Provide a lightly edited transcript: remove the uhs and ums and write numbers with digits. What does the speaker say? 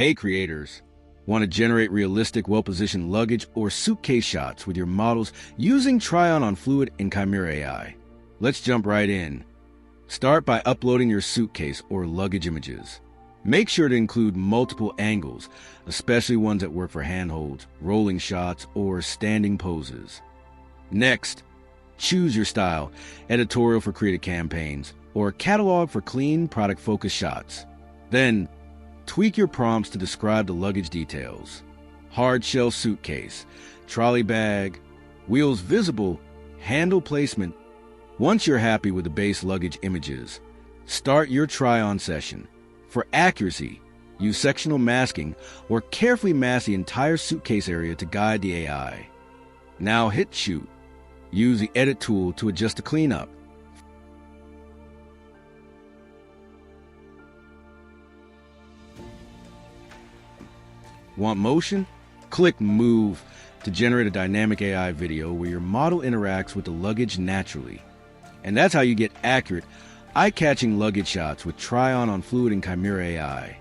Hey creators! Want to generate realistic, well-positioned luggage or suitcase shots with your models using Try-On Fluid in Caimera AI? Let's jump right in. Start by uploading your suitcase or luggage images. Make sure to include multiple angles, especially ones that work for handholds, rolling shots, or standing poses. Next, choose your style, editorial for creative campaigns, or catalog for clean, product-focused shots. Then, tweak your prompts to describe the luggage details. Hard shell suitcase, trolley bag, wheels visible, handle placement. Once you're happy with the base luggage images, start your try-on session. For accuracy, use sectional masking or carefully mask the entire suitcase area to guide the AI. Now hit shoot. Use the edit tool to adjust the cleanup. Want motion? Click Move to generate a dynamic AI video where your model interacts with the luggage naturally. And that's how you get accurate, eye-catching luggage shots with Try-On Fluid and Caimera AI.